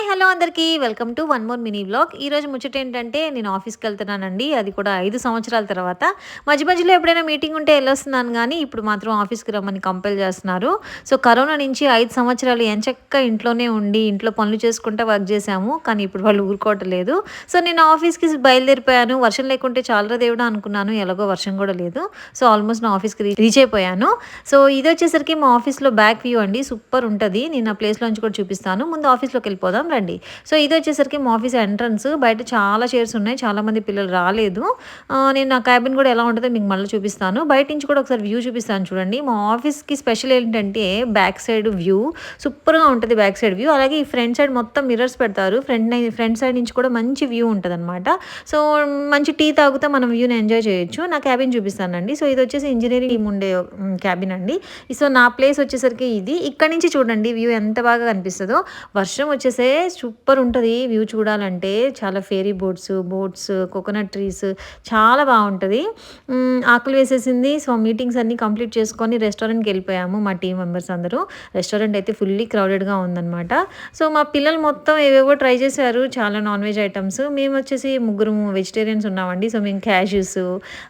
Hello అందరికీ welcome to one more mini vlog. ఈరోజు ముచ్చట ఏంటంటే నేను ఆఫీస్కి వెళ్తున్నానండి. అది కూడా 5 సంవత్సరాల తర్వాత. మధ్య మధ్యలో ఎప్పుడైనా మీటింగ్ ఉంటే వెళ్ళొస్తున్నాను కానీ ఇప్పుడు మాత్రం ఆఫీస్కి రమ్మని కంపెల్ చేస్తున్నారు. సో కరోనా నుంచి 5 సంవత్సరాలు ఎంచక్కా ఇంట్లోనే ఉండి ఇంట్లో పనులు చేసుకుంటూ వర్క్ చేశాము. కానీ ఇప్పుడు వాళ్ళు ఊరుకోవట్లేదు. సో నేను ఆఫీస్కి బయలుదేరిపోయాను. వర్షం లేకుంటే చాలరా దేవుడా అనుకున్నాను. ఎలాగో వర్షం కూడా లేదు. సో ఆల్మోస్ట్ నా ఆఫీస్కి రీచ్ అయిపోయాను. సో ఇది వచ్చేసరికి మా ఆఫీస్లో బ్యాక్ వ్యూ అండి. సూపర్ ఉంటుంది. నేను ఆ ప్లేస్లోంచి కూడా చూపిస్తాను. ముందు ఆఫీస్లోకి వెళ్ళిపోదాం రండి. సో ఇది వచ్చేసరికి మా ఆఫీస్ ఎంట్రన్స్. బయట చాలా చైర్స్ ఉన్నాయి. చాలామంది పిల్లలు రాలేదు. నేను నా క్యాబిన్ కూడా ఎలా ఉంటుందో మీకు మళ్ళీ చూపిస్తాను. బయట నుంచి కూడా ఒకసారి వ్యూ చూపిస్తాను చూడండి. మా ఆఫీస్కి స్పెషల్ ఏంటంటే బ్యాక్ సైడ్ వ్యూ సూపర్గా ఉంటుంది. బ్యాక్ సైడ్ వ్యూ అలాగే ఈ ఫ్రంట్ సైడ్ మొత్తం మిర్రర్స్ పెడతారు. ఫ్రంట్ సైడ్ నుంచి కూడా మంచి వ్యూ ఉంటుంది అనమాట. సో మంచి టీ తాగుతూ మనం వ్యూని ఎంజాయ్ చేయొచ్చు. నా క్యాబిన్ చూపిస్తానండి. సో ఇది వచ్చేసి ఇంజనీరింగ్ టీమ్ ఉండే క్యాబిన్ అండి. సో నా ప్లేస్ వచ్చేసరికి ఇది. ఇక్కడ నుంచి చూడండి వ్యూ ఎంత బాగా కనిపిస్తుందో. వర్షం వచ్చేసే సూపర్ ఉంటుంది వ్యూ చూడాలంటే. చాలా ఫేరీ బోట్స్ కోకోనట్ ట్రీస్ చాలా బాగుంటుంది. ఆకలి వేసేసింది. సో మీటింగ్స్ అన్నీ కంప్లీట్ చేసుకొని రెస్టారెంట్కి వెళ్ళిపోయాము మా టీం మెంబర్స్ అందరూ. రెస్టారెంట్ అయితే ఫుల్లీ క్రౌడెడ్గా ఉందన్నమాట. సో మా పిల్లలు మొత్తం ఏవేవో ట్రై చేశారు. చాలా నాన్ వెజ్ ఐటమ్స్. మేము వచ్చేసి ముగ్గురు వెజిటేరియన్స్ ఉన్నామండి. సో మేము క్యాష్యూస్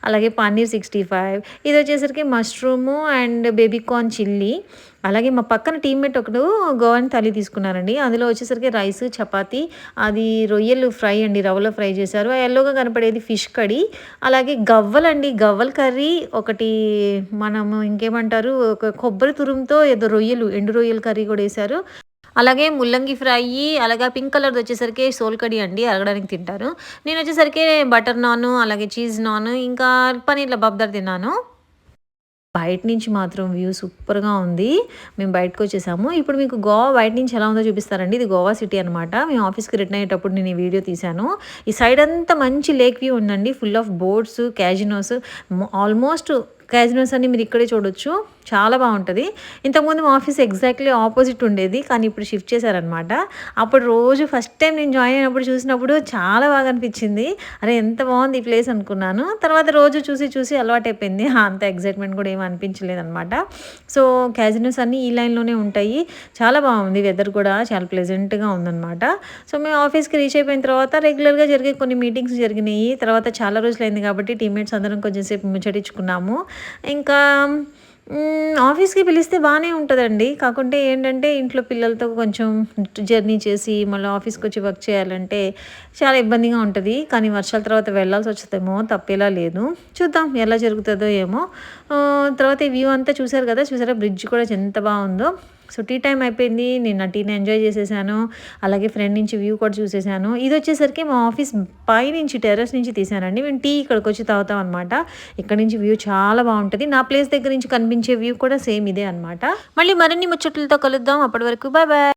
అలాగే పన్నీర్ 65 ఇది వచ్చేసరికి మష్రూము అండ్ బేబీకార్న్ చిల్లీ. అలాగే మా పక్కన టీమ్మేట్ ఒకడు గోవన్ థాలీ తీసుకున్నారండి. అందులో వచ్చేసరికి రైస్ చపాతీ అది రొయ్యలు ఫ్రై అండి. రవ్వలో ఫ్రై చేశారు. ఆ ఎల్లోగా కనపడేది ఫిష్ కర్రీ. అలాగే గవ్వలండి. గవ్వల కర్రీ ఒకటి మనము ఇంకేమంటారు ఒక కొబ్బరి తురుముతో ఏదో రొయ్యలు ఎండు రొయ్యల కర్రీ కూడా వేశారు. అలాగే ముల్లంగి ఫ్రై అలాగే పింక్ కలర్ది వచ్చేసరికి సోల్ కర్రీ అండి. అరగడానికి తింటారు. నేను వచ్చేసరికి బటర్ నాన్ అలాగే చీజ్ నాన్ ఇంకా పన్నీర్ లబాబ్దార్ తిన్నాను. బయట నుంచి మాత్రం వ్యూ సూపర్గా ఉంది. మేము బయటకు వచ్చేసాము. ఇప్పుడు మీకు గోవా బయట నుంచి ఎలా ఉందో చూపిస్తారండి. ఇది గోవా సిటీ అనమాట. మేము ఆఫీస్కి రిటర్న్ అయ్యేటప్పుడు నేను ఈ వీడియో తీశాను. ఈ సైడ్ అంతా మంచి లేక్ వ్యూ ఉందండి. Full of boats casinos almost casinos అన్ని మీరు ఇక్కడే చూడొచ్చు. చాలా బాగుంటుంది. ఇంతకుముందు మా ఆఫీస్ ఎగ్జాక్ట్లీ ఆపోజిట్ ఉండేది. కానీ ఇప్పుడు షిఫ్ట్ చేశారనమాట. అప్పుడు రోజు ఫస్ట్ టైం నేను జాయిన్ అయినప్పుడు చూసినప్పుడు చాలా బాగా అనిపించింది. అరే ఎంత బాగుంది ఈ ప్లేస్ అనుకున్నాను. తర్వాత రోజు చూసి అలవాటు అయిపోయింది. అంత ఎగ్జైట్మెంట్ కూడా ఏమీ అనిపించలేదు అనమాట. సో క్యాజినోస్ అన్నీ ఈ లైన్లోనే ఉంటాయి. చాలా బాగుంది. వెదర్ కూడా చాలా ప్లెజెంట్గా ఉందన్నమాట. సో మేము ఆఫీస్కి రీచ్ అయిపోయిన తర్వాత రెగ్యులర్గా జరిగే కొన్ని మీటింగ్స్ జరిగినాయి. తర్వాత చాలా రోజులైంది కాబట్టి టీమ్మేట్స్ అందరం కొంచెం సేపు ముచ్చటించుకున్నాము. ఇంకా ఆఫీస్కి పిలిస్తే బాగానే ఉంటుందండి. కాకుంటే ఏంటంటే ఇంట్లో పిల్లలతో కొంచెం జర్నీ చేసి మళ్ళీ ఆఫీస్కి వచ్చి వర్క్ చేయాలంటే చాలా ఇబ్బందిగా ఉంటుంది. కానీ వర్షాల తర్వాత వెళ్ళాల్సి వస్తుందేమో తప్పేలా లేదు. చూద్దాం ఎలా జరుగుతుందో ఏమో. తర్వాత ఈ వ్యూ అంతా చూసారా బ్రిడ్జ్ కూడా ఎంత బాగుందో. సో టీ టైం అయిపోయింది. నేను నా టీని ఎంజాయ్ చేసేసాను. అలాగే ఫ్రెండ్ నుంచి వ్యూ కూడా చూసేసాను. ఇది వచ్చేసరికి మా ఆఫీస్ పై నుంచి టెర్రస్ నుంచి తీసానండి. మేము టీ ఇక్కడికి వచ్చి తాగుతాం అనమాట. ఇక్కడ నుంచి వ్యూ చాలా బాగుంటుంది. నా ప్లేస్ దగ్గర నుంచి కనిపించే వ్యూ కూడా సేమ్ ఇదే అనమాట. మళ్ళీ మరిన్ని ముచ్చట్లతో కలుద్దాం. అప్పటి వరకు బాయ్ బాయ్.